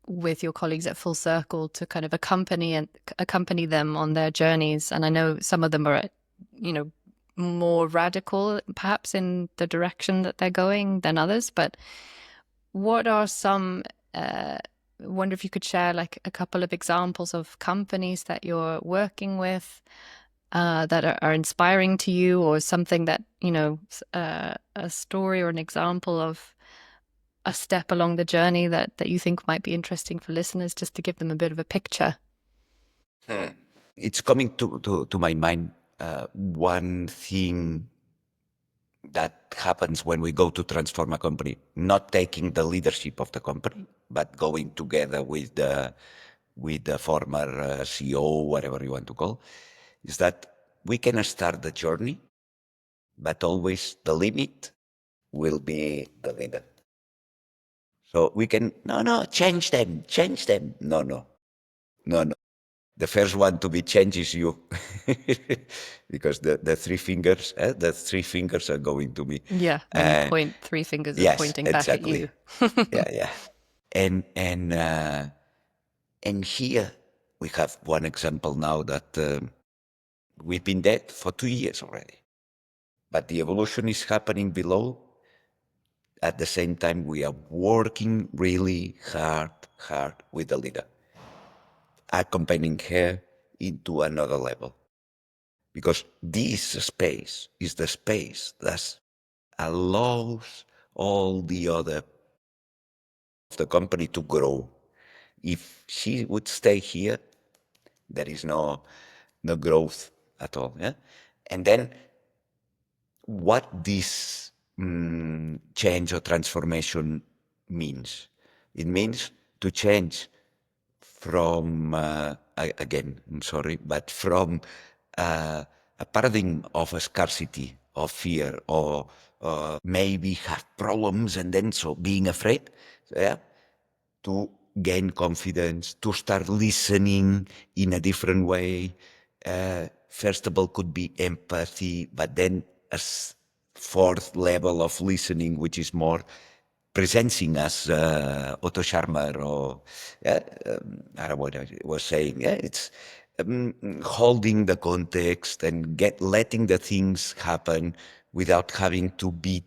A: with your colleagues at Full Circle, to kind of accompany them on their journeys. And I know some of them are, more radical, perhaps in the direction that they're going than others. But what are some? I wonder if you could share like a couple of examples of companies that you're working with, that are inspiring to you, or something that, a story or an example of a step along the journey that you think might be interesting for listeners, just to give them a bit of a picture.
B: It's coming to my mind one thing that happens when we go to transform a company, not taking the leadership of the company, but going together with the former CEO, whatever you want to call, is that we can start the journey, but always the limit will be the leader. So we can, no, change them. No. The first one to be changed is you, because the three fingers are going to me.
A: Yeah, when you point, three fingers are
B: Yes,
A: pointing back at
B: exactly.
A: you.
B: Yeah. And here we have one example now that we've been dead for 2 years already. but the evolution is happening below. At the same time, we are working really hard with the leader, accompanying her into another level. Because this space is the space that allows all the other of the company to grow. If she would stay here, there is no growth at all. Yeah? And then what this change or transformation means. It means to change from, again, I'm sorry, but from a paradigm of a scarcity, of fear, or maybe have problems and then so being afraid, yeah, to gain confidence, to start listening in a different way. First of all, could be empathy, but then a fourth level of listening, which is more presencing, as Otto Scharmer or I don't know what I was saying. Yeah, it's holding the context and letting the things happen without having to be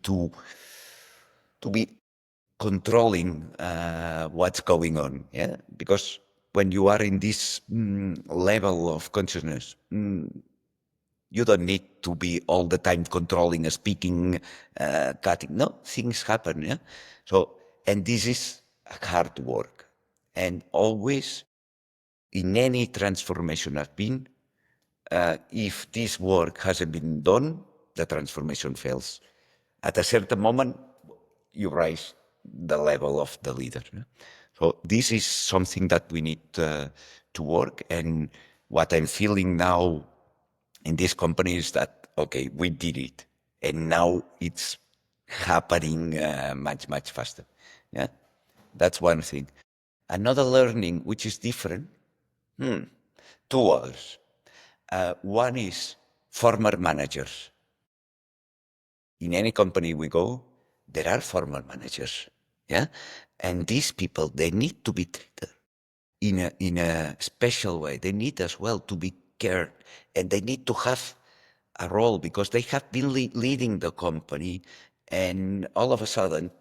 B: controlling what's going on. Yeah, because when you are in this level of consciousness, you don't need to be all the time controlling, speaking, cutting. No, things happen. Yeah. So, and this is hard work, and always in any transformation I've been, if this work hasn't been done, the transformation fails. At a certain moment, you rise the level of the leader. So this is something that we need to work. And what I'm feeling now in this company is that, okay, we did it. And now it's happening much faster. Yeah, that's one thing. Another learning, which is different, two others. One is former managers. In any company we go, there are former managers, yeah, and these people, they need to be treated in a special way. They need as well to be cared, and they need to have a role because they have been leading the company, and all of a sudden,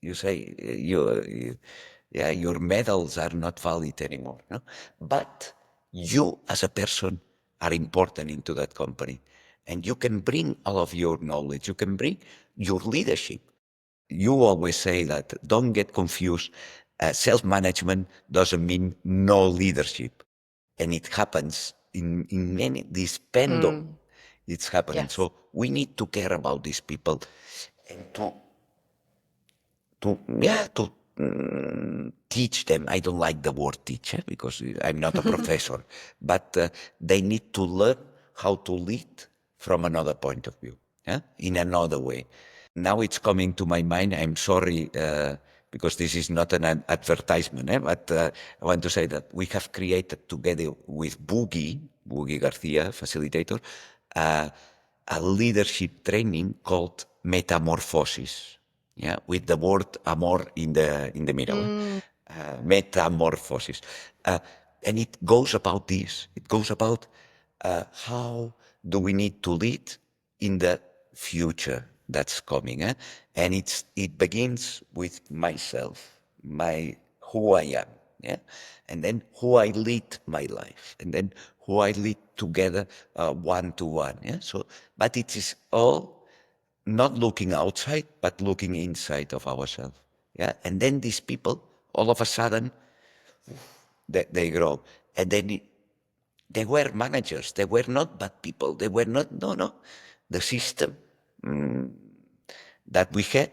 B: you say yeah, your medals are not valid anymore. No? But you as a person are important into that company. And you can bring all of your knowledge. You can bring your leadership. You always say that, don't get confused. Self-management doesn't mean no leadership. And it happens in many, this pendulum, it's happening.
A: Yes.
B: So we need to care about these people and to teach them. I don't like the word teacher because I'm not a professor, but they need to learn how to lead from another point of view, yeah? In another way. Now it's coming to my mind. I'm sorry because this is not an advertisement, but I want to say that we have created together with Boogie Garcia, facilitator, a leadership training called Metamorphosis. Yeah, with the word amor in the middle. Metamorphosis, and it goes about this. It goes about how do we need to lead in the future that's coming, and it begins with myself, who I am, yeah, and then who I lead my life, and then who I lead together one to one, yeah. So, but it is all not looking outside, but looking inside of ourselves. Yeah. And then these people, all of a sudden, they grow. And then they were managers. They were not bad people. They were not, no. The system that we had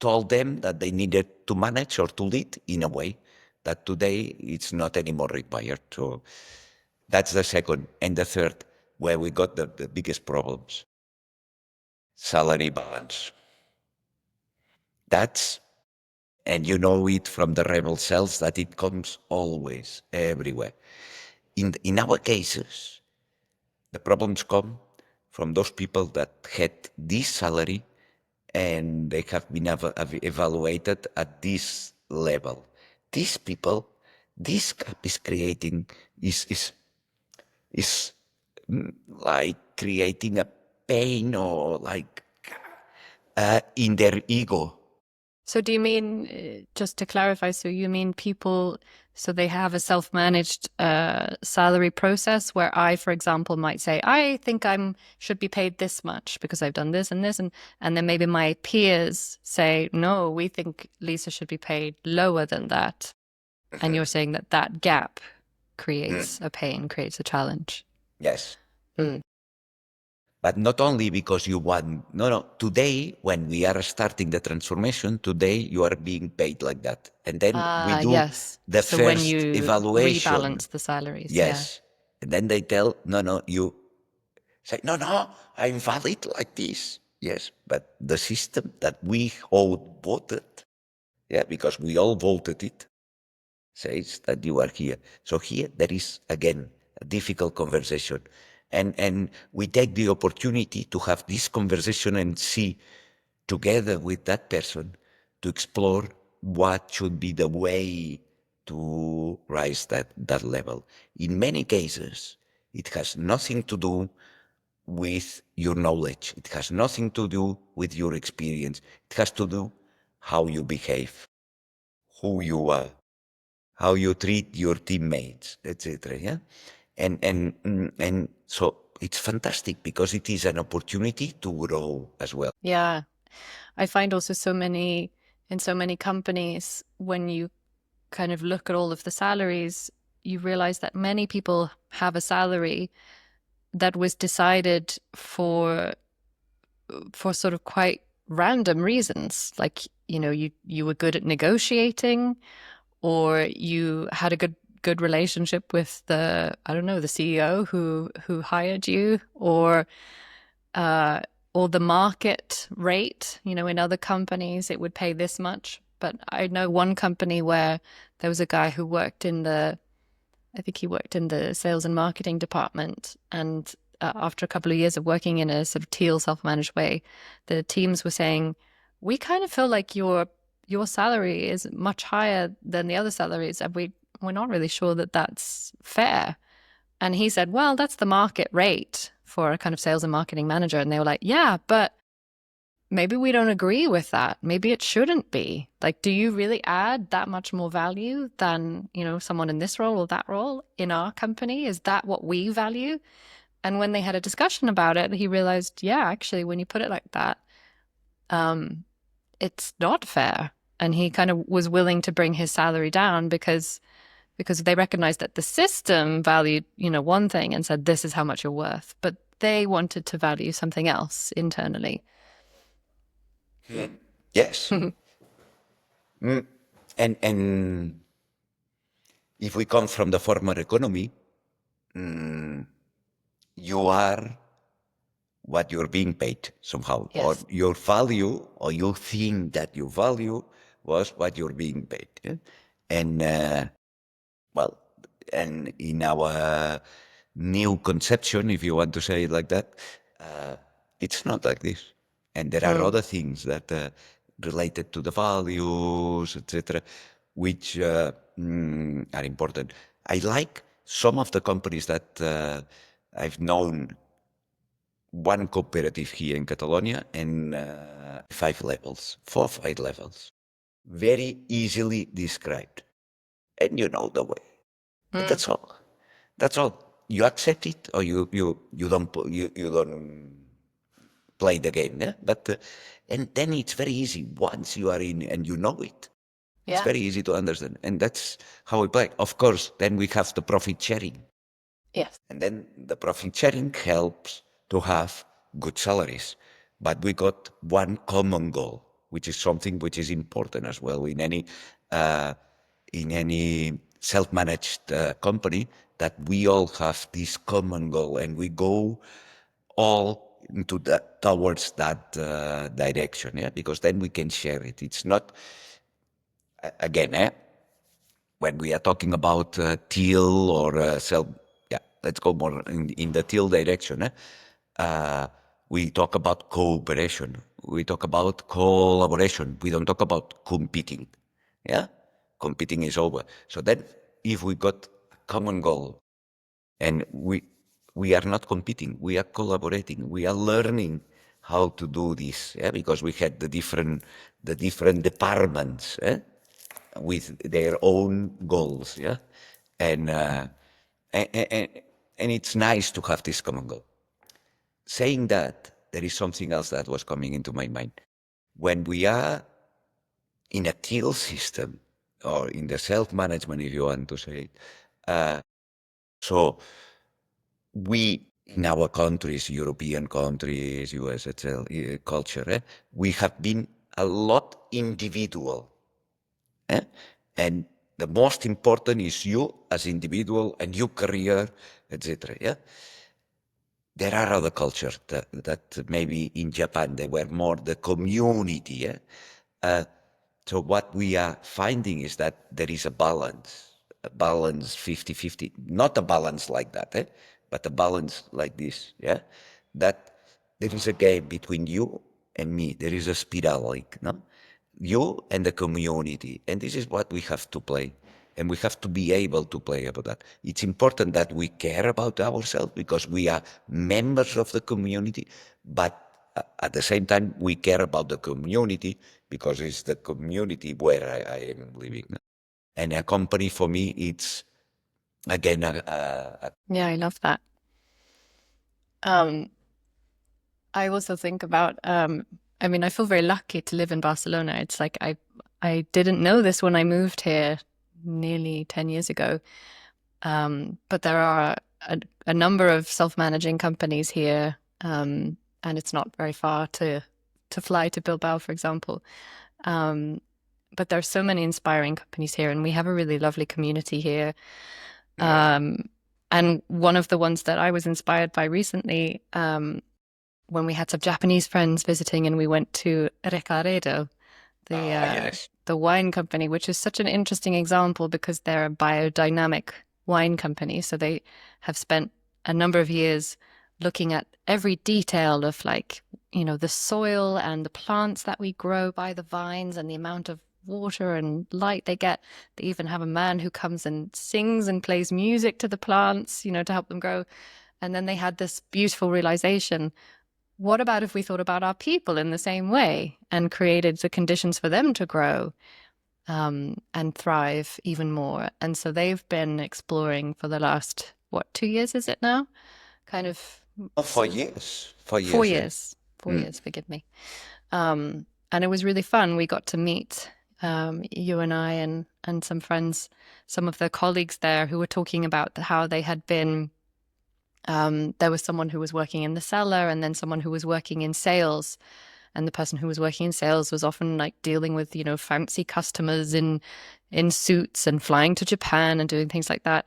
B: told them that they needed to manage or to lead in a way that today it's not anymore required. So that's the second. And the third, where we got the biggest problems. Salary balance. That's, and you know it from the rebel cells, that it comes always, everywhere. In our cases, the problems come from those people that had this salary and they have been evaluated at this level. These people, this gap is creating, is like creating a pain or like in their ego.
A: So do you mean, just to clarify, so you mean people, so they have a self-managed salary process where I, for example, might say, I think I should be paid this much because I've done this and this, and then maybe my peers say, no, we think Lisa should be paid lower than that. And you're saying that that gap creates a pain, creates a challenge.
B: Yes.
A: Mm.
B: But not only because you want, no, today when we are starting the transformation, today you are being paid like that. And then we do
A: Yes.
B: the
A: So when
B: first
A: you
B: evaluation.
A: rebalance the salaries,
B: Yes. And then they tell, no, you say, no, I'm valid like this. Yes, but the system that we all voted, because we all voted it, says that you are here. So here there is again a difficult conversation. And we take the opportunity to have this conversation and see together with that person to explore what should be the way to rise that level. In many cases, it has nothing to do with your knowledge. It has nothing to do with your experience. It has to do how you behave, who you are, how you treat your teammates, etc. Yeah, and so it's fantastic because it is an opportunity to grow as well.
A: Yeah. I find also in so many companies, when you kind of look at all of the salaries, you realize that many people have a salary that was decided for sort of quite random reasons. Like, you were good at negotiating, or you had a good relationship with I don't know, the CEO who hired you, uh, or the market rate. In other companies, it would pay this much. But I know one company where there was a guy who worked I think he worked in the sales and marketing department. And after a couple of years of working in a sort of teal self-managed way, the teams were saying, we kind of feel like your salary is much higher than the other salaries, and we're not really sure that that's fair. And he said, well, that's the market rate for a kind of sales and marketing manager. And they were like, yeah, but maybe we don't agree with that. Maybe it shouldn't be. Like, do you really add that much more value than, someone in this role or that role in our company? Is that what we value? And when they had a discussion about it, he realized, yeah, actually, when you put it like that, it's not fair. And he kind of was willing to bring his salary down because they recognized that the system valued, one thing and said, this is how much you're worth. But they wanted to value something else internally.
B: Yes. And if we come from the former economy, you are what you're being paid somehow,
A: Yes.
B: or your value, or you think that your value was what you're being paid. Yeah? And and in our new conception, if you want to say it like that, it's not like this. And there are other things that related to the values, etc., which are important. I like some of the companies that I've known. One cooperative here in Catalonia, and 5 levels, 4 or 5 levels, very easily described, and you know the way. And that's all. That's all. You accept it, or you don't you don't play the game. Yeah? But and then it's very easy once you are in and you know it. It's very easy to understand, and that's how we play. Of course, then we have the profit sharing.
A: Yes.
B: And then the profit sharing helps to have good salaries. But we got one common goal, which is something which is important as well in any self-managed company, that we all have this common goal and we go all into that, towards that direction, because then we can share it. It's not, again, when we are talking about teal or self, let's go more in the teal direction. We talk about cooperation. We talk about collaboration. We don't talk about competing. Yeah, competing is over. So then, if we got a common goal, and we are not competing. We are collaborating. We are learning how to do this, because we had the different departments, with their own goals, and and, and and it's nice to have this common goal. Saying that, there is something else that was coming into my mind. When we are in a till system, or in the self-management, if you want to say it, so we, in our countries, European countries, US, etc., culture, we have been a lot individual. And the most important is you as individual and your career, etc. There are other cultures that maybe in Japan they were more the community. So what we are finding is that there is a balance 50-50, not a balance like that, but a balance like this, that there is a game between you and me. There is a spiral link, no? You and the community. And this is what we have to play. And we have to be able to play about that. It's important that we care about ourselves because we are members of the community, but at the same time, we care about the community because it's the community where I am living. And a company for me, it's again
A: Yeah, I love that. I also think about, I mean, I feel very lucky to live in Barcelona. It's like I didn't know this when I moved here nearly 10 years ago. But there are a number of self-managing companies here, and it's not very far to fly to Bilbao, for example. But there's so many inspiring companies here, and we have a really lovely community here. And one of the ones that I was inspired by recently, when we had some Japanese friends visiting, and we went to Recaredo,
B: yes.
A: the wine company, which is such an interesting example because they're a biodynamic wine company. So they have spent a number of years looking at every detail of, like, the soil and the plants that we grow by the vines and the amount of water and light they get. They even have a man who comes and sings and plays music to the plants, to help them grow. And then they had this beautiful realization: what about if we thought about our people in the same way and created the conditions for them to grow and thrive even more? And so they've been exploring for the last, 2 years is it now? Kind of
B: Oh, for years. For
A: 4
B: years, yeah.
A: years. 4 years, forgive me. And it was really fun. We got to meet, you and I and some friends, some of the colleagues there, who were talking about how they had been. There was someone who was working in the cellar, and then someone who was working in sales. And the person who was working in sales was often like dealing with, fancy customers in suits and flying to Japan and doing things like that.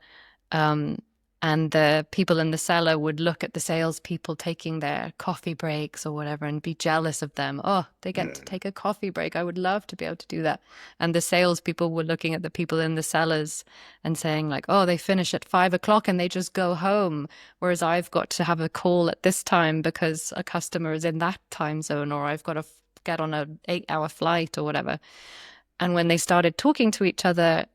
A: And the people in the cellar would look at the salespeople taking their coffee breaks or whatever and be jealous of them. Oh, they get to take a coffee break. I would love to be able to do that. And the salespeople were looking at the people in the cellars and saying, like, oh, they finish at 5 o'clock and they just go home, whereas I've got to have a call at this time because a customer is in that time zone, or I've got to get on an 8-hour flight or whatever. And when they started talking to each other,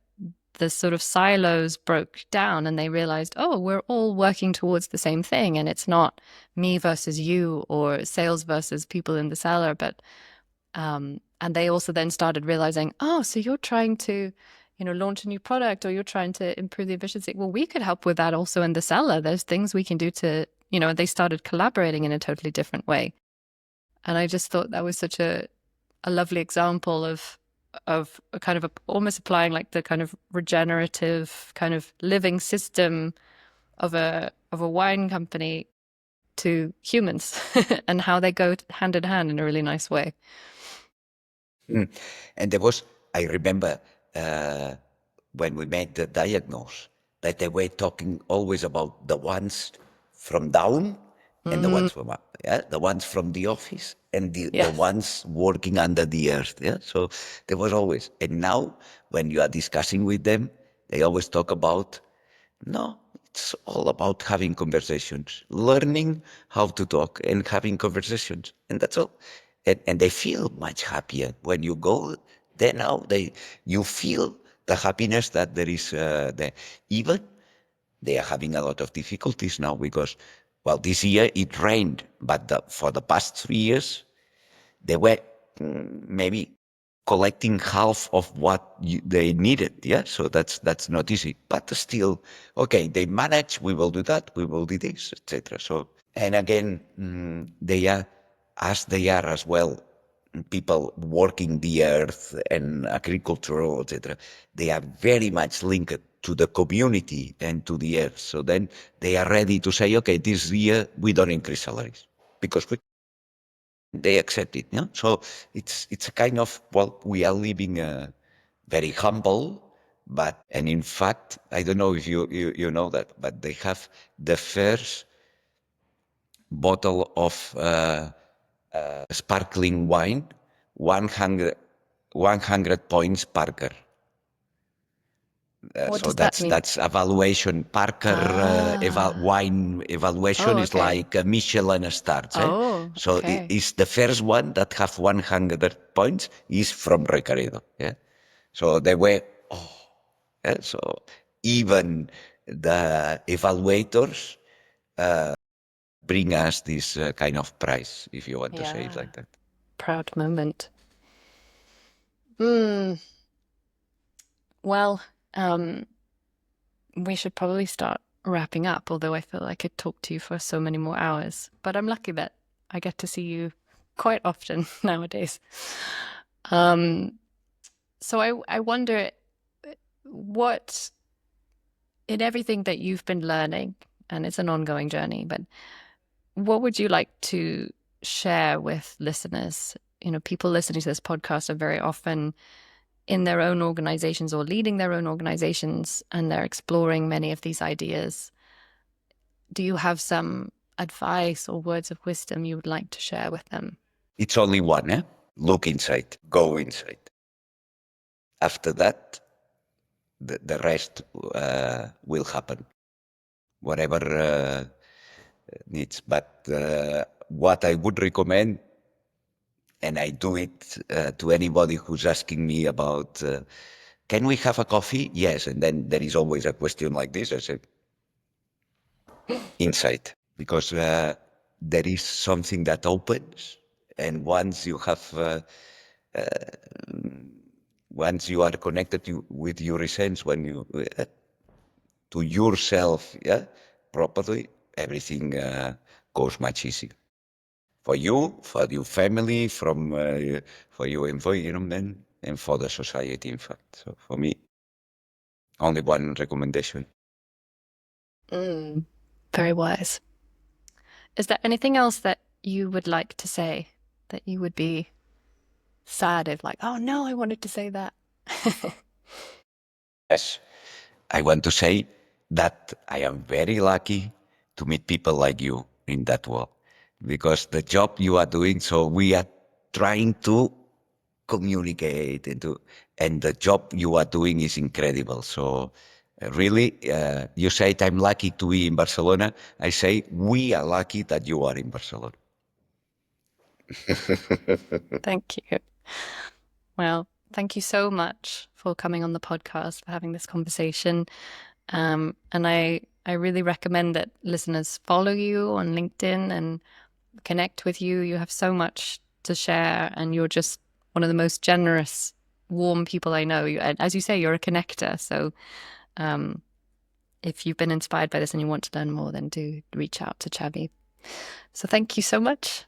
A: the sort of silos broke down, and they realized, oh, we're all working towards the same thing. And it's not me versus you or sales versus people in the cellar. But, and they also then started realizing, oh, so you're trying to, launch a new product, or you're trying to improve the efficiency. Well, we could help with that also in the cellar. There's things we can do to, they started collaborating in a totally different way. And I just thought that was such a lovely example of a kind of almost applying like the kind of regenerative kind of living system of a wine company to humans and how they go hand in hand in a really nice way.
B: And I remember when we made the diagnose, that they were talking always about the ones from down and the ones from up, the ones from the office and the
A: Yes.
B: ones working under the earth. So there was always, and now when you are discussing with them, they always talk about, no, it's all about having conversations, learning how to talk and having conversations, and that's all. And they feel much happier when you go there. Now you feel the happiness that there is there. Even They are having a lot of difficulties now because, well, this year it rained, but for the past 3 years, they were maybe collecting half of what they needed. Yeah, so that's not easy, but still, okay, they manage. We will do that. We will do this, etc. So, and again, they are as well. People working the earth and agricultural, etc. They are very much linked to the community and to the earth. So then they are ready to say, okay, this year we don't increase salaries because they accept it. Yeah? So it's a kind of, well, we are living very humble, and in fact, I don't know if you know that, but they have the first bottle of sparkling wine, 100, 100 points Parker.
A: What
B: So
A: does that mean?
B: that's evaluation. Parker
A: Ah.
B: wine evaluation
A: Oh,
B: is
A: okay.
B: like a Michelin stars. Eh?
A: Oh,
B: So
A: okay.
B: it's the first one that have 100 points is from Recaredo. Yeah. So they were, yeah? So even the evaluators bring us this kind of prize, if you want to say it
A: Yeah.
B: like that.
A: Proud moment. Hmm. Well, we should probably start wrapping up, although I feel I could talk to you for so many more hours. But I'm lucky that I get to see you quite often nowadays. Um, so I wonder what, in everything that you've been learning, and it's an ongoing journey, but what would you like to share with listeners? You know, people listening to this podcast are very often in their own organizations or leading their own organizations, and they're exploring many of these ideas. Do you have some advice or words of wisdom you would like to share with them?
B: It's only one, eh? Look inside, go inside. After that, the rest will happen, whatever needs. But what I would recommend, and I do it to anybody who's asking me about, can we have a coffee? Yes. And then there is always a question like this. I said, inside, because there is something that opens. And once you are connected with your essence, when you to yourself, yeah, properly, everything goes much easier for you, for your family, for your environment, and for the society. In fact, so for me, only one recommendation.
A: Mm, very wise. Is there anything else that you would like to say that you would be sad if, like, oh no, I wanted to say that?
B: Yes, I want to say that I am very lucky to meet people like you in that world, because the job you are doing, so we are trying to communicate and the job you are doing is incredible. So really, you said I'm lucky to be in Barcelona. I say we are lucky that you are in Barcelona.
A: Thank you. Well, thank you so much for coming on the podcast, for having this conversation. And I really recommend that listeners follow you on LinkedIn and connect with you. You have so much to share, and you're just one of the most generous, warm people I know. And as you say, you're a connector. So if you've been inspired by this and you want to learn more, then do reach out to Xavi. So thank you so much.